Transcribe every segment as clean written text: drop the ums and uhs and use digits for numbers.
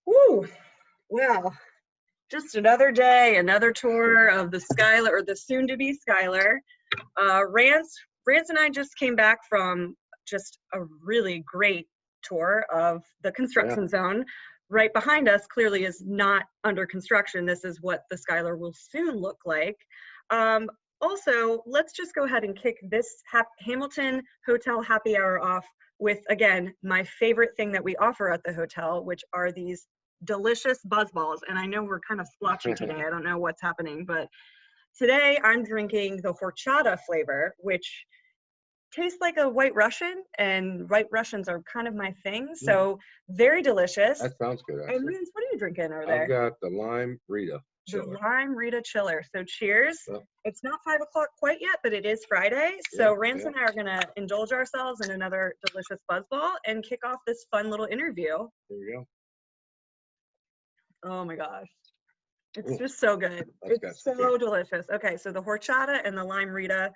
Woo! Well, just another day, another tour of the Schuyler, or the soon-to-be Schuyler. Rance and I just came back from just a really great tour of the Yeah. construction zone. Right behind us clearly is not under construction. This is what the Schuyler will soon look like. Also, let's just go ahead and kick this Hamilton Hotel happy hour off with, again, my favorite thing that we offer at the hotel, which are these delicious BuzzBallz. And I know we're kind of splotchy today. I don't know what's happening, but today I'm drinking the horchata flavor, which tastes like a White Russian, and White Russians are kind of my thing. So very delicious. That sounds good, And actually. Rance, what are you drinking over there? I've got the lime Rita The chiller. lime Rita chiller. So cheers. Yep. It's not 5 o'clock quite yet, but it is Friday. So Yeah, Rance yeah. and I are gonna indulge ourselves in another delicious BuzzBall and kick off this fun little interview. There you go. Oh my gosh. It's Ooh, just so good. that's got It's some so kick. delicious. Okay, so the horchata and the lime Rita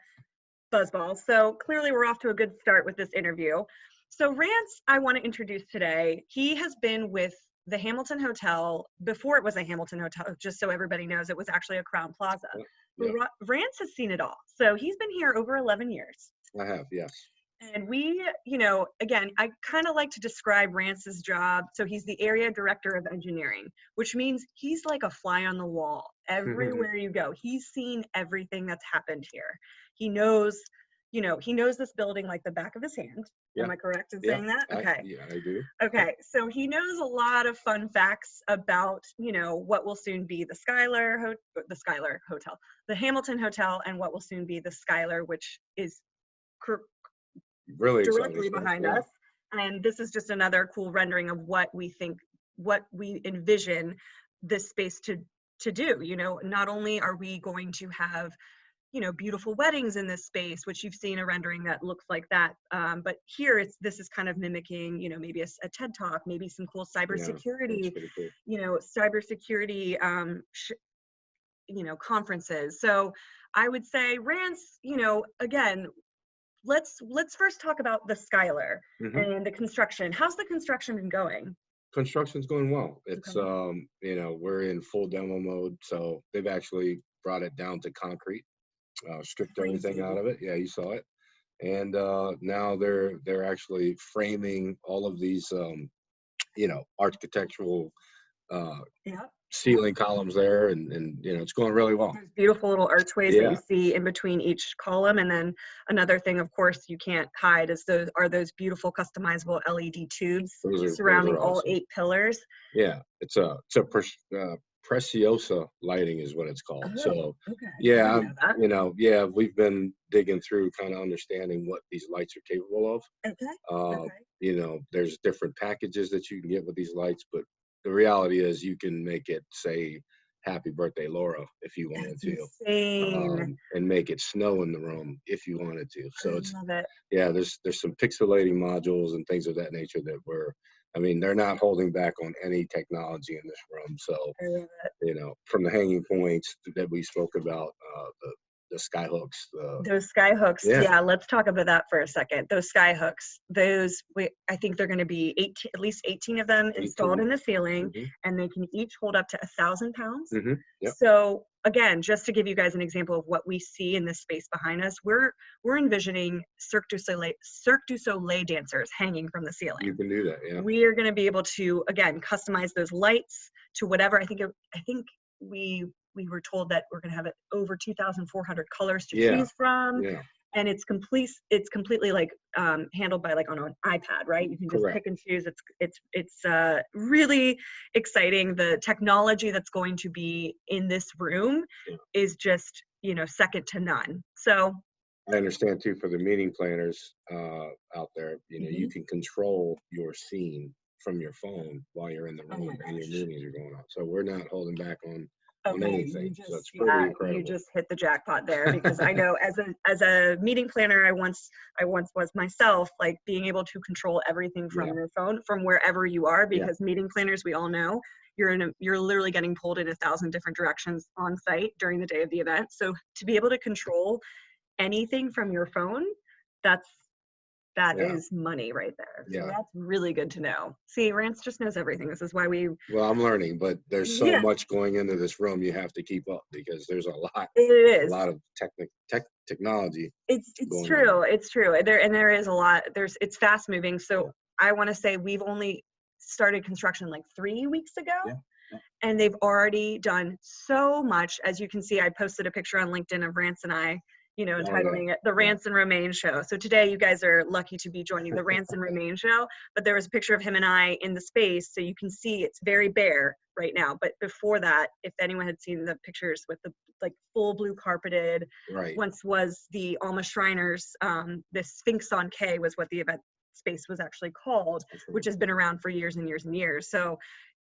BuzzBall. So clearly we're off to a good start with this interview. So Rance, I want to introduce today. He has been with the Hamilton Hotel before it was a Hamilton Hotel, just so everybody knows it was actually a Crown Plaza. Yeah. But Rance has seen it all. So he's been here over 11 years. I have, yes. And we, again, I kind of like to describe Rance's job. So he's the area director of engineering, which means he's like a fly on the wall everywhere you go. He's seen everything that's happened here. He knows, he knows this building like the back of his hand. Yeah. Am I correct in saying that? Okay. I do. Okay, so he knows a lot of fun facts about, what will soon be the Schuyler Hotel, the Hamilton Hotel, and what will soon be the Schuyler, which is Really directly exciting behind stuff, us. And this is just another cool rendering of what we envision this space to do. Not only are we going to have beautiful weddings in this space, which you've seen a rendering that looks like that. But here this is kind of mimicking, maybe a TED Talk, maybe some cool cybersecurity, cybersecurity, conferences. So I would say, Rance, again, let's first talk about the Schuyler and the construction. How's the construction been going? Construction's going well. It's, we're in full demo mode. So they've actually brought it down to concrete. Stripped everything out of it. Yeah, you saw it. And now they're actually framing all of these architectural ceiling columns there, and it's going really well. There's beautiful little archways that Yeah. you see in between each column. And then another thing, of course, you can't hide is those beautiful customizable LED tubes surrounding all awesome. 8 pillars. Yeah, it's a Preciosa lighting is what it's called. Oh, so okay. yeah, we've been digging through kind of understanding what these lights are capable of. Okay. There's different packages that you can get with these lights, but the reality is you can make it say happy birthday Laura if you wanted to, and make it snow in the room if you wanted to. So there's some pixelating modules and things of that nature that they're not holding back on any technology in this room. So, from the hanging points that we spoke about, the sky hooks. Those sky hooks. Yeah, let's talk about that for a second. Those sky hooks, I think they're going to be at least 18 of them installed in the ceiling, and they can each hold up to 1,000 pounds. Yep. So again, just to give you guys an example of what we see in this space behind us, we're envisioning Cirque du Soleil dancers hanging from the ceiling. You can do that, yeah. We are going to be able to, again, customize those lights to whatever. I think we were told that we're going to have over 2,400 colors to choose from. Yeah. And it's completely like handled by like on an iPad, right? You can just pick and choose. It's really exciting. The technology that's going to be in this room is just, second to none. So I understand too, for the meeting planners out there, you can control your scene from your phone while you're in the room and your meetings are going on. So we're not holding back on anything. So it's pretty incredible. You just hit the jackpot there, because I know as a meeting planner, I once was myself, like being able to control everything from your phone, from wherever you are, because meeting planners, we all know, you're literally getting pulled in 1,000 different directions on site during the day of the event. So to be able to control anything from your phone, that's That is money right there. So that's really good to know. See, Rance just knows everything. This is why we... Well, I'm learning, but there's so much going into this room, you have to keep up because there's a lot. It is. A lot of technology. It's true. It's true. There is a lot. It's fast moving. So I want to say we've only started construction like 3 weeks ago. And they've already done so much. As you can see, I posted a picture on LinkedIn of Rance and I, you know, entitling it the Rance and Romaine Show. So today you guys are lucky to be joining the Rance and Romaine Show, but there was a picture of him and I in the space. So you can see it's very bare right now. But before that, if anyone had seen the pictures with the like full blue carpeted, once was the Alma Shriners, the Sphinx on K was what the event space was actually called, which has been around for years and years and years. So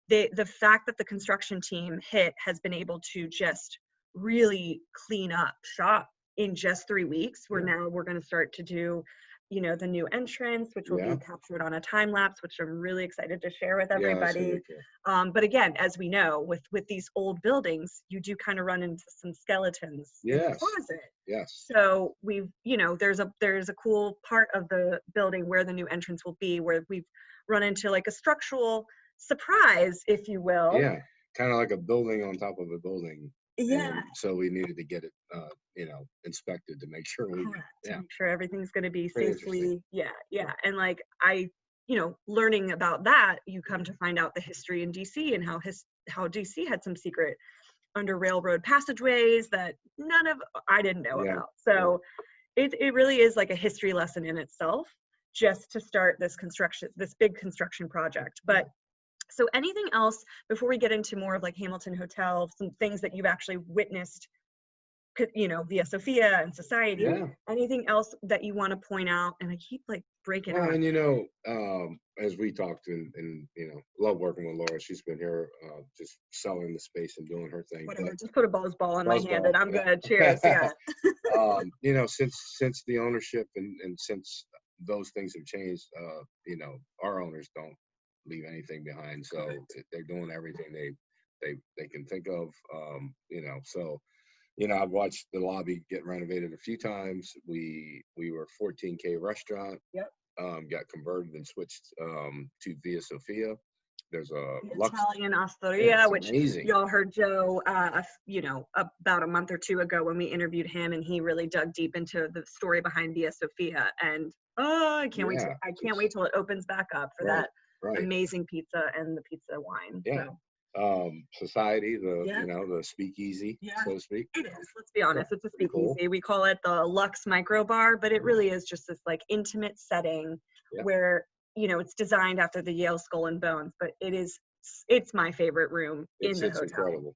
the fact that the construction team has been able to just really clean up shop in just 3 weeks. We're going to start to do, you know, the new entrance, which will be captured on a time lapse, which I'm really excited to share with everybody. But again, as we know, with these old buildings, you do kind of run into some skeletons in the closet. So we've, you know, there's a cool part of the building where the new entrance will be, where we've run into like a structural surprise, if you will. Kind of like a building on top of a building. And so we needed to get it, you know, inspected to make sure to make sure everything's going to be safely. And like you know, learning about that, you come to find out the history in DC and how DC had some secret under railroad passageways that I didn't know about. So it really is like a history lesson in itself, just to start this big construction project. But so anything else before we get into more of like Hamilton Hotel, some things that you've actually witnessed, you know, via Sophia and Society, anything else that you want to point out? And I keep like breaking out. And you know, as we talked and you know, love working with Laura. She's been here just selling the space and doing her thing. Whatever, just put a BuzzBallz in my hand and I'm good. Cheers. You know, since the ownership and since those things have changed, you know, our owners don't leave anything behind, so they're doing everything they can think of. You know, so you know, I've watched the lobby get renovated a few times. We were 14K restaurant, got converted and switched to Via Sophia. There's a Italian Osteria, which y'all heard Joe, you know, about a month or two ago when we interviewed him, and he really dug deep into the story behind Via Sophia. And I can't wait! I can't wait till it opens back up for that amazing pizza and the pizza wine. Society, you know, the speakeasy, so to speak. It is. Let's be honest, it's a speakeasy. We call it the Luxe Micro Bar, but it really is just this like intimate setting where, you know, it's designed after the Yale Skull and Bones, but it's my favorite room in the hotel. It's incredible.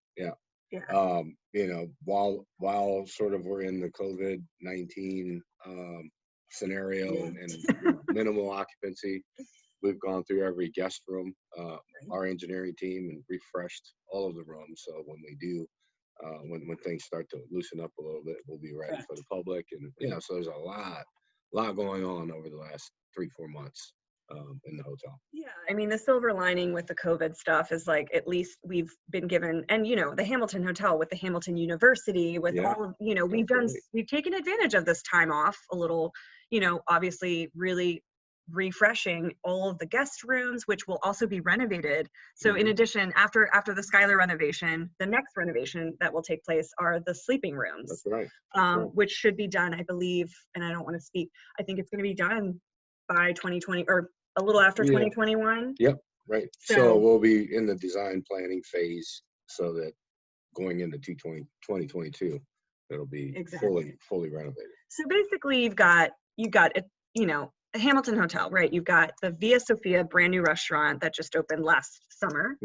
You know, while sort of we're in the COVID-19 scenario and minimal occupancy, we've gone through every guest room, our engineering team, and refreshed all of the rooms. So when we do, when things start to loosen up a little bit, we'll be ready for the public. And you know, so there's a lot going on over the last 3-4 months in the hotel. I mean, the silver lining with the COVID stuff is like, at least we've been given, and you know, the Hamilton Hotel with the Hamilton University, with all of, you know, we've taken advantage of this time off a little, you know, obviously really refreshing all of the guest rooms, which will also be renovated. So in addition, after the Schuyler renovation, the next renovation that will take place are the sleeping rooms. Which should be done, I believe, and I don't want to speak, I think it's going to be done by 2020 or a little after 2021. So we'll be in the design planning phase, so that going into 2022, it'll be fully renovated. So basically you've got it, you know, a Hamilton Hotel, right? You've got the Via Sophia brand new restaurant that just opened last summer.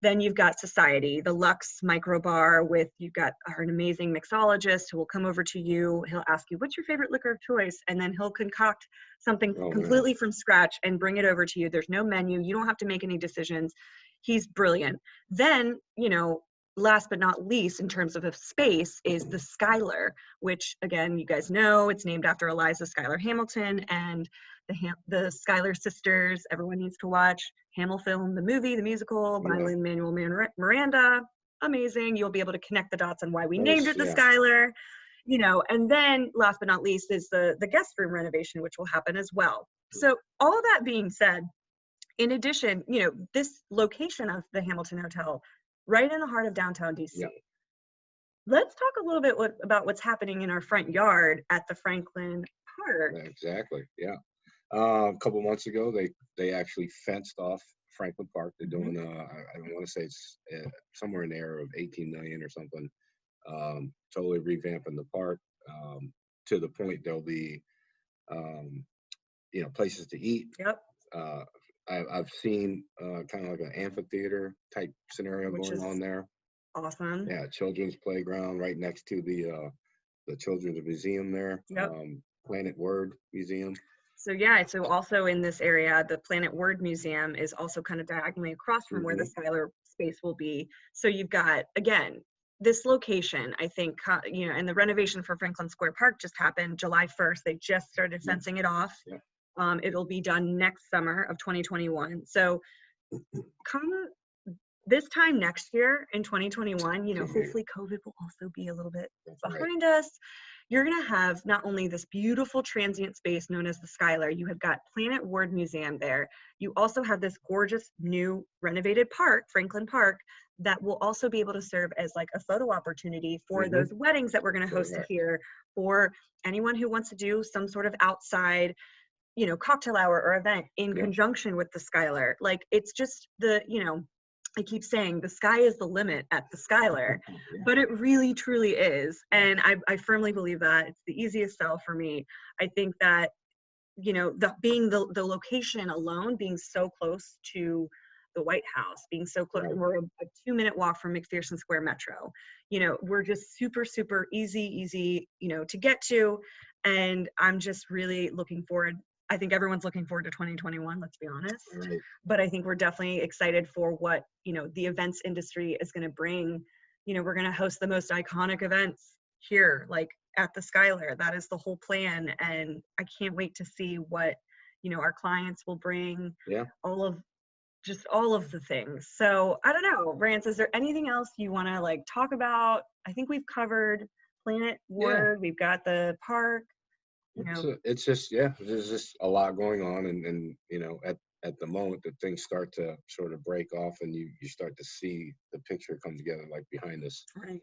Then you've got Society, the Luxe Micro Bar, you've got an amazing mixologist who will come over to you. He'll ask you, what's your favorite liquor of choice? And then he'll concoct something completely from scratch and bring it over to you. There's no menu. You don't have to make any decisions. He's brilliant. Then, you know, last but not least, in terms of a space, is the Schuyler, which again, you guys know, it's named after Eliza Schuyler Hamilton and the Schuyler sisters. Everyone needs to watch Hamilton, the movie, the musical by Lin-Manuel Miranda. Amazing. You'll be able to connect the dots on why we named it the Schuyler. you know, and then last but not least is the guest room renovation, which will happen as well. So all of that being said, in addition, you know, this location of the Hamilton Hotel, right in the heart of downtown DC. Yeah. Let's talk a little bit about what's happening in our front yard at the Franklin Park. Exactly. Yeah. A couple months ago, they actually fenced off Franklin Park. They're doing, I want to say it's somewhere in the area of 18 million or something. Totally revamping the park to the point there'll be, you know, places to eat. Yep. I've seen kind of like an amphitheater type scenario going on there. Awesome. Yeah, children's playground right next to the children's museum there. Yep. Planet Word Museum. So yeah, so also in this area, the Planet Word Museum is also kind of diagonally across from where the Schuyler space will be. So you've got, again, this location, I think, you know, and the renovation for Franklin Square Park just happened July 1st. They just started fencing it off. Yeah. It'll be done next summer of 2021. So come this time next year in 2021, you know, hopefully COVID will also be a little bit behind us. You're going to have not only this beautiful transient space known as the Schuyler, you have got Planet Word Museum there. You also have this gorgeous new renovated park, Franklin Park, that will also be able to serve as like a photo opportunity for those weddings that we're going to host here, for anyone who wants to do some sort of outside, you know, cocktail hour or event in conjunction with the Schuyler. Like, it's just the, you know, I keep saying the sky is the limit at the Schuyler, but it really truly is. And I firmly believe that. It's the easiest sell for me. I think that, you know, being the location alone, being so close to the White House, being so close, we're a 2-minute walk from McPherson Square Metro. You know, we're just super, super easy, you know, to get to. And I'm just really looking forward. I think everyone's looking forward to 2021, let's be honest. Right. But I think we're definitely excited for what, you know, the events industry is going to bring. You know, we're going to host the most iconic events here, like at the Schuyler. That is the whole plan. And I can't wait to see what, you know, our clients will bring. Yeah. All of the things. So I don't know, Rance, is there anything else you want to like talk about? I think we've covered Planet Word. We've got the park. You know. It's just, there's just a lot going on, and you know, at the moment that things start to sort of break off and you start to see the picture come together like behind us. Right.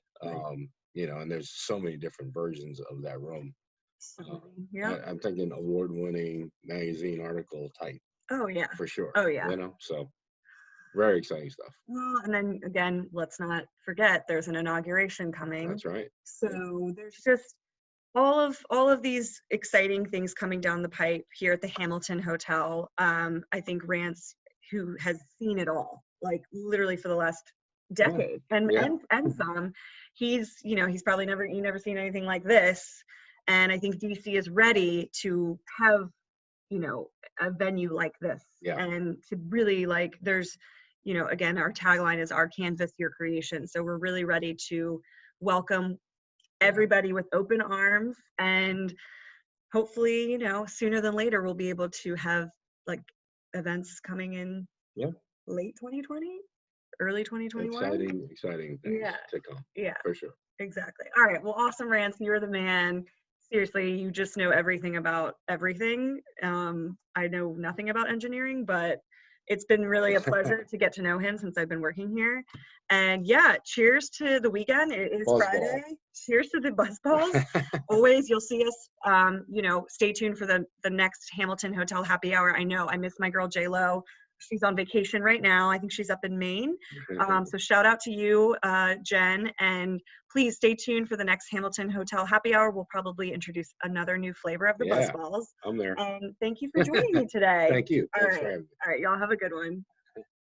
You know, and there's so many different versions of that room. I'm thinking award-winning magazine article type. Oh yeah. For sure. Oh yeah. You know, so very exciting stuff. Well, and then again, let's not forget there's an inauguration coming. That's right. So there's just all of these exciting things coming down the pipe here at the Hamilton Hotel. I think Rance, who has seen it all, like literally for the last decade, and some, he's probably never seen anything like this. And I think DC is ready to have, you know, a venue like this, and to really like, there's, you know, again, our tagline is our canvas, your creation. So we're really ready to welcome everybody with open arms, and hopefully, you know, sooner than later we'll be able to have like events coming in late 2020, early 2021. Exciting things to come. Yeah, for sure. Exactly. All right, well, awesome, Rance, you're the man. Seriously, you just know everything about everything. I know nothing about engineering, but it's been really a pleasure to get to know him since I've been working here. And cheers to the weekend. It is Friday. Cheers to the BuzzBallz. Always, you'll see us, you know, stay tuned for the next Hamilton Hotel happy hour. I know I miss my girl, J-Lo. She's on vacation right now. I think she's up in Maine. So shout out to you, Jen. And please stay tuned for the next Hamilton Hotel happy hour. We'll probably introduce another new flavor of the BuzzBallz. I'm there. And thank you for joining me today. Thank you. All right. Y'all have a good one.